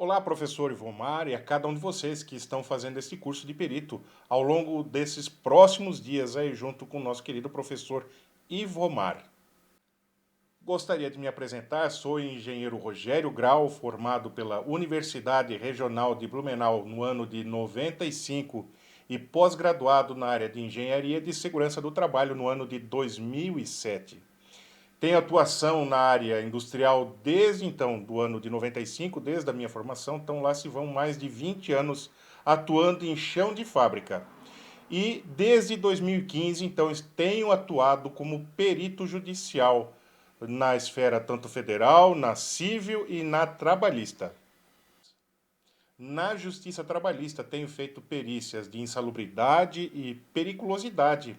Olá, professor Ivomar, e a cada um de vocês que estão fazendo esse curso de perito ao longo desses próximos dias aí, junto com o nosso querido professor Ivomar. Gostaria de me apresentar, sou o engenheiro Rogério Grau, formado pela Universidade Regional de Blumenau no ano de 95 e pós-graduado na área de Engenharia de Segurança do Trabalho no ano de 2007. Tenho atuação na área industrial desde então, do ano de 95, desde a minha formação, então lá se vão mais de 20 anos atuando em chão de fábrica. E desde 2015, então, tenho atuado como perito judicial na esfera tanto federal, na civil e na trabalhista. Na justiça trabalhista, tenho feito perícias de insalubridade e periculosidade.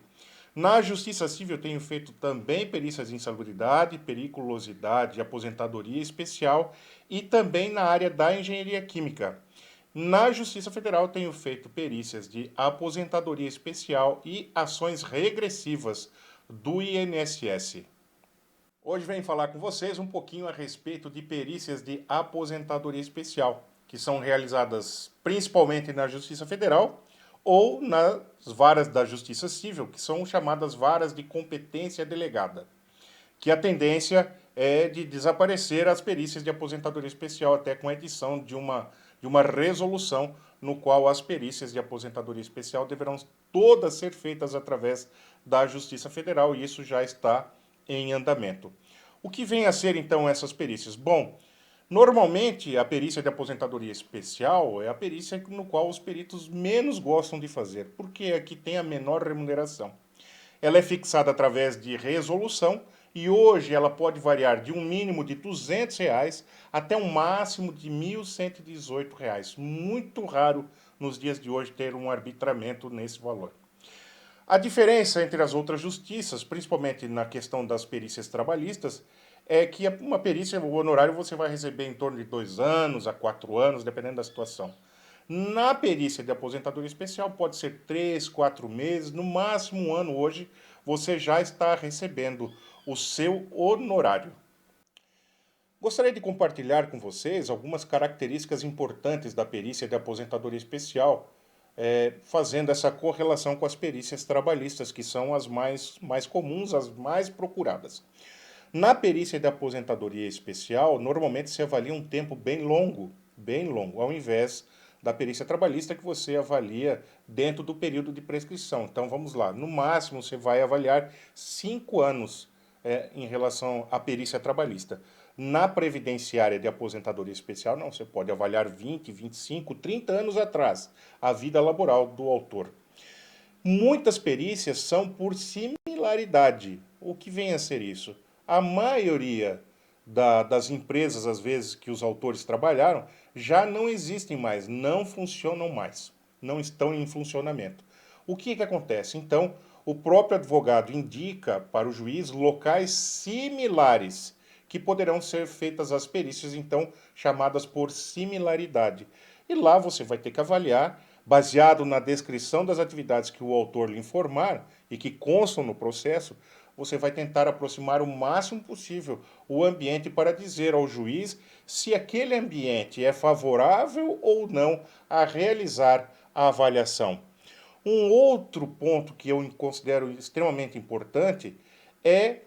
Na justiça civil, tenho feito também perícias de insalubridade, periculosidade, aposentadoria especial e também na área da engenharia química. Na Justiça Federal, tenho feito perícias de aposentadoria especial e ações regressivas do INSS. Hoje venho falar com vocês um pouquinho a respeito de perícias de aposentadoria especial, que são realizadas principalmente na Justiça Federal ou nas varas da Justiça Civil, que são chamadas varas de competência delegada, que a tendência é de desaparecer as perícias de aposentadoria especial, até com a edição de uma resolução no qual as perícias de aposentadoria especial deverão todas ser feitas através da Justiça Federal, e isso já está em andamento. O que vem a ser, então, essas perícias? Bom, normalmente a perícia de aposentadoria especial é a perícia no qual os peritos menos gostam de fazer, porque é a que tem a menor remuneração. Ela é fixada através de resolução e hoje ela pode variar de um mínimo de R$ 200 até um máximo de R$ 1.118. Muito raro nos dias de hoje ter um arbitramento nesse valor. A diferença entre as outras justiças, principalmente na questão das perícias trabalhistas, é que uma perícia, o honorário você vai receber em torno de 2 anos a 4 anos, dependendo da situação. Na perícia de aposentadoria especial pode ser 3, 4 meses, no máximo um ano hoje, você já está recebendo o seu honorário. Gostaria de compartilhar com vocês algumas características importantes da perícia de aposentadoria especial, fazendo essa correlação com as perícias trabalhistas, que são as mais comuns, as mais procuradas. Na perícia de aposentadoria especial, normalmente se avalia um tempo bem longo, ao invés da perícia trabalhista que você avalia dentro do período de prescrição. Então vamos lá, no máximo você vai avaliar 5 anos em relação à perícia trabalhista. Na previdenciária de aposentadoria especial, não, você pode avaliar 20, 25, 30 anos atrás, a vida laboral do autor. Muitas perícias são por similaridade. O que vem a ser isso? A maioria das empresas, às vezes, que os autores trabalharam, já não existem mais, não funcionam mais, não estão em funcionamento. O que acontece? Então, o próprio advogado indica para o juiz locais similares que poderão ser feitas as perícias, então, chamadas por similaridade. E lá você vai ter que avaliar, baseado na descrição das atividades que o autor lhe informar e que constam no processo, você vai tentar aproximar o máximo possível o ambiente para dizer ao juiz se aquele ambiente é favorável ou não a realizar a avaliação. Um outro ponto que eu considero extremamente importante é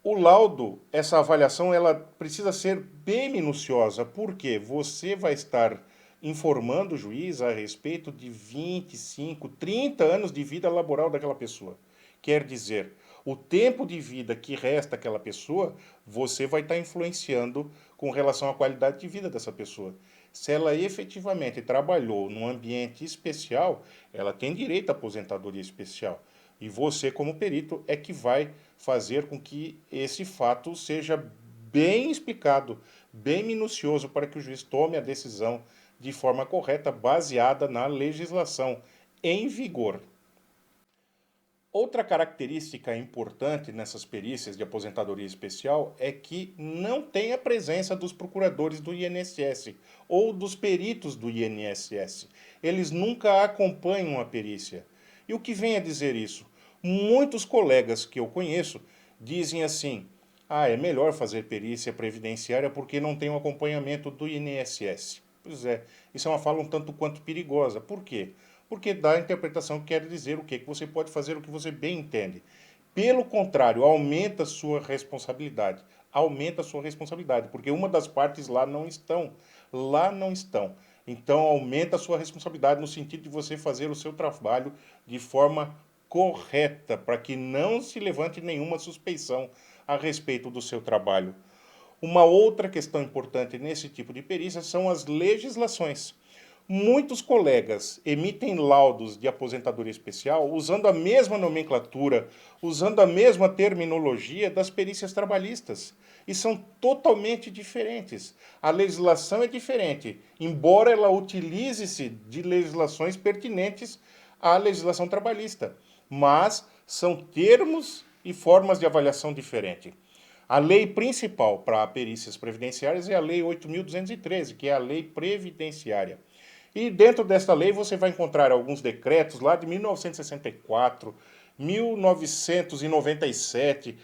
o laudo, essa avaliação, ela precisa ser bem minuciosa, porque você vai estar informando o juiz a respeito de 25, 30 anos de vida laboral daquela pessoa. Quer dizer, o tempo de vida que resta àquela pessoa, você vai estar influenciando com relação à qualidade de vida dessa pessoa. Se ela efetivamente trabalhou num ambiente especial, ela tem direito à aposentadoria especial. E você, como perito, é que vai fazer com que esse fato seja bem explicado, bem minucioso, para que o juiz tome a decisão de forma correta, baseada na legislação em vigor. Outra característica importante nessas perícias de aposentadoria especial é que não tem a presença dos procuradores do INSS ou dos peritos do INSS. Eles nunca acompanham a perícia. E o que vem a dizer isso? Muitos colegas que eu conheço dizem assim: Ah, é melhor fazer perícia previdenciária porque não tem o acompanhamento do INSS. Pois é, isso é uma fala um tanto quanto perigosa. Por quê? Porque dá a interpretação que quer dizer o quê? Que você pode fazer o que você bem entende. Pelo contrário, aumenta a sua responsabilidade. Aumenta a sua responsabilidade, porque uma das partes lá não estão. Lá não estão. Então aumenta a sua responsabilidade no sentido de você fazer o seu trabalho de forma correta, para que não se levante nenhuma suspeição a respeito do seu trabalho. Uma outra questão importante nesse tipo de perícia são as legislações. Muitos colegas emitem laudos de aposentadoria especial usando a mesma nomenclatura, usando a mesma terminologia das perícias trabalhistas. E são totalmente diferentes. A legislação é diferente, embora ela utilize-se de legislações pertinentes à legislação trabalhista. Mas são termos e formas de avaliação diferentes. A lei principal para perícias previdenciárias é a Lei 8.213, que é a lei previdenciária. E dentro desta lei você vai encontrar alguns decretos lá de 1964, 1997.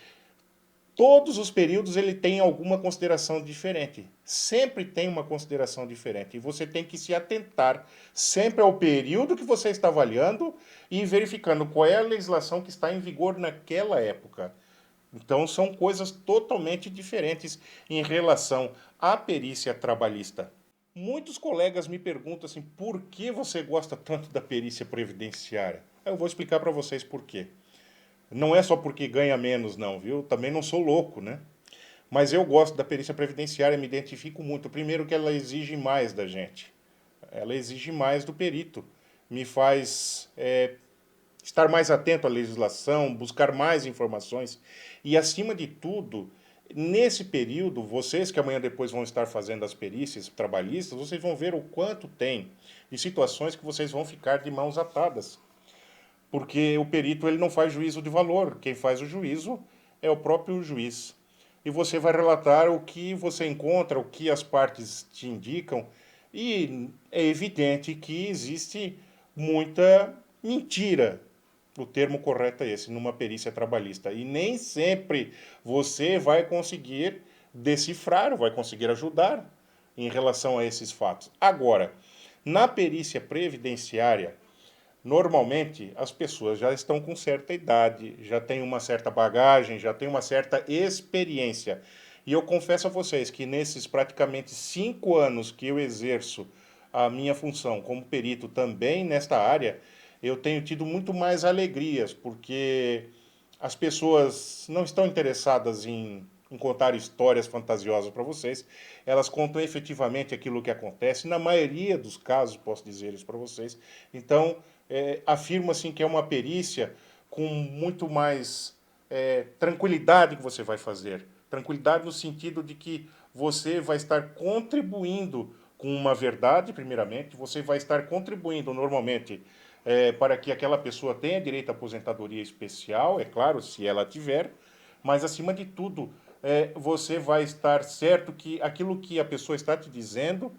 Todos os períodos ele tem alguma consideração diferente. Sempre tem uma consideração diferente. E você tem que se atentar sempre ao período que você está avaliando e verificando qual é a legislação que está em vigor naquela época. Então são coisas totalmente diferentes em relação à perícia trabalhista. Muitos colegas me perguntam assim, por que você gosta tanto da perícia previdenciária? Eu vou explicar para vocês por quê. Não é só porque ganha menos não, viu? Também não sou louco, né? Mas eu gosto da perícia previdenciária, me identifico muito. Primeiro que ela exige mais da gente. Ela exige mais do perito. Me faz estar mais atento à legislação, buscar mais informações e, acima de tudo, nesse período, vocês que amanhã depois vão estar fazendo as perícias trabalhistas, vocês vão ver o quanto tem de situações que vocês vão ficar de mãos atadas. Porque o perito ele não faz juízo de valor, quem faz o juízo é o próprio juiz. E você vai relatar o que você encontra, o que as partes te indicam, e é evidente que existe muita mentira. O termo correto é esse, numa perícia trabalhista. E nem sempre você vai conseguir decifrar, vai conseguir ajudar em relação a esses fatos. Agora, na perícia previdenciária, normalmente as pessoas já estão com certa idade, já têm uma certa bagagem, já têm uma certa experiência. E eu confesso a vocês que nesses praticamente 5 anos que eu exerço a minha função como perito também nesta área, eu tenho tido muito mais alegrias, porque as pessoas não estão interessadas em contar histórias fantasiosas para vocês, elas contam efetivamente aquilo que acontece, na maioria dos casos, posso dizer isso para vocês. Então, afirmo assim que é uma perícia com muito mais tranquilidade que você vai fazer. Tranquilidade no sentido de que você vai estar contribuindo com uma verdade, primeiramente, você vai estar contribuindo normalmente para que aquela pessoa tenha direito à aposentadoria especial, é claro, se ela tiver, mas acima de tudo, você vai estar certo que aquilo que a pessoa está te dizendo,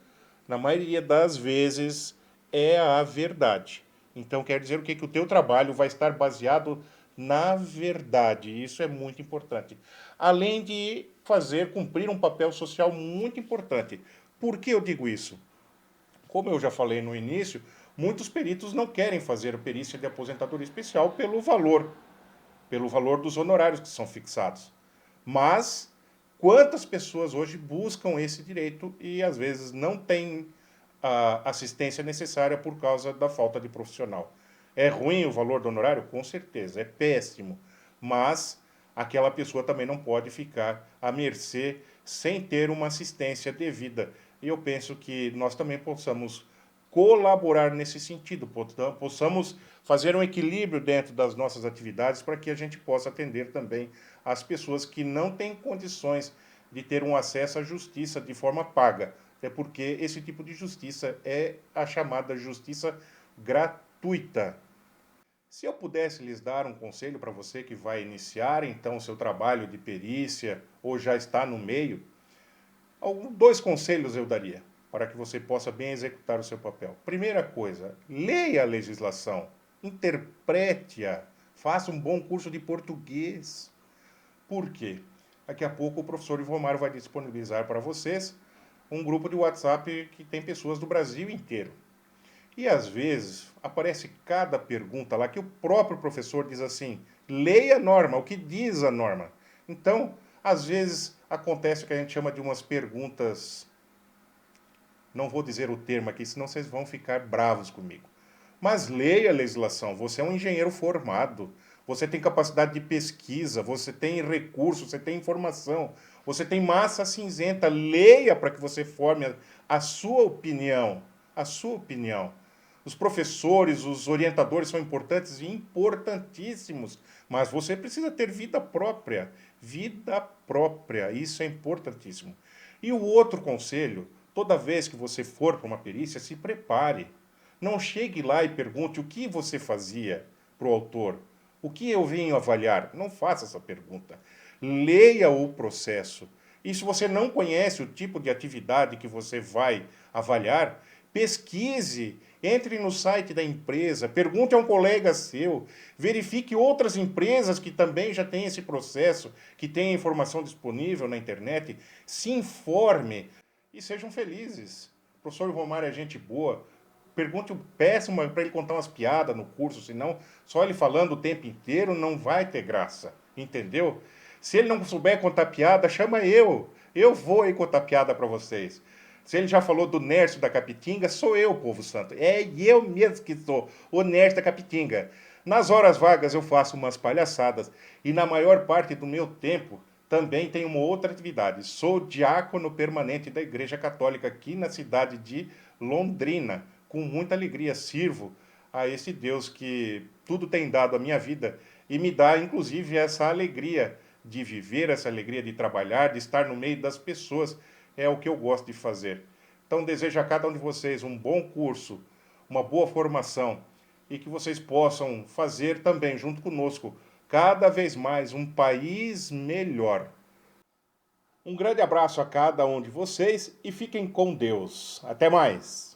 na maioria das vezes, é a verdade. Então quer dizer o quê? Que o teu trabalho vai estar baseado na verdade. Isso é muito importante. Além de fazer cumprir um papel social muito importante. Por que eu digo isso? Como eu já falei no início, muitos peritos não querem fazer a perícia de aposentadoria especial pelo valor dos honorários que são fixados. Mas quantas pessoas hoje buscam esse direito e às vezes não têm a assistência necessária por causa da falta de profissional? É ruim o valor do honorário? Com certeza, é péssimo. Mas aquela pessoa também não pode ficar à mercê sem ter uma assistência devida. E eu penso que nós também possamos colaborar nesse sentido, possamos fazer um equilíbrio dentro das nossas atividades para que a gente possa atender também as pessoas que não têm condições de ter um acesso à justiça de forma paga. Até porque esse tipo de justiça é a chamada justiça gratuita. Se eu pudesse lhes dar um conselho para você que vai iniciar então o seu trabalho de perícia ou já está no meio, dois conselhos eu daria para que você possa bem executar o seu papel. Primeira coisa, leia a legislação, interprete-a, faça um bom curso de português. Por quê? Daqui a pouco o professor Ivomar vai disponibilizar para vocês um grupo de WhatsApp que tem pessoas do Brasil inteiro. E às vezes aparece cada pergunta lá que o próprio professor diz assim: leia a norma, o que diz a norma. Então, às vezes acontece o que a gente chama de umas perguntas, não vou dizer o termo aqui, senão vocês vão ficar bravos comigo. Mas leia a legislação, você é um engenheiro formado, você tem capacidade de pesquisa, você tem recursos, você tem informação, você tem massa cinzenta. Leia para que você forme a sua opinião. A sua opinião. Os professores, os orientadores são importantes e importantíssimos, mas você precisa ter vida própria. Vida própria, isso é importantíssimo. E o outro conselho, toda vez que você for para uma perícia, se prepare. Não chegue lá e pergunte o que você fazia para o autor. O que eu vim avaliar? Não faça essa pergunta. Leia o processo. E se você não conhece o tipo de atividade que você vai avaliar, pesquise, entre no site da empresa, pergunte a um colega seu, verifique outras empresas que também já têm esse processo, que têm informação disponível na internet, se informe e sejam felizes. O professor Romar é gente boa. Pergunte o péssimo para ele contar umas piadas no curso, senão só ele falando o tempo inteiro não vai ter graça, entendeu? Se ele não souber contar piada, chama eu. Eu vou aí contar piada para vocês. Se ele já falou do Nércio da Capitinga, sou eu, povo santo. É eu mesmo que sou o Nércio da Capitinga. Nas horas vagas eu faço umas palhaçadas e na maior parte do meu tempo também tenho uma outra atividade. Sou diácono permanente da Igreja Católica aqui na cidade de Londrina. Com muita alegria sirvo a esse Deus que tudo tem dado à minha vida e me dá inclusive essa alegria de viver, essa alegria de trabalhar, de estar no meio das pessoas. É o que eu gosto de fazer. Então desejo a cada um de vocês um bom curso, uma boa formação e que vocês possam fazer também junto conosco cada vez mais um país melhor. Um grande abraço a cada um de vocês e fiquem com Deus. Até mais.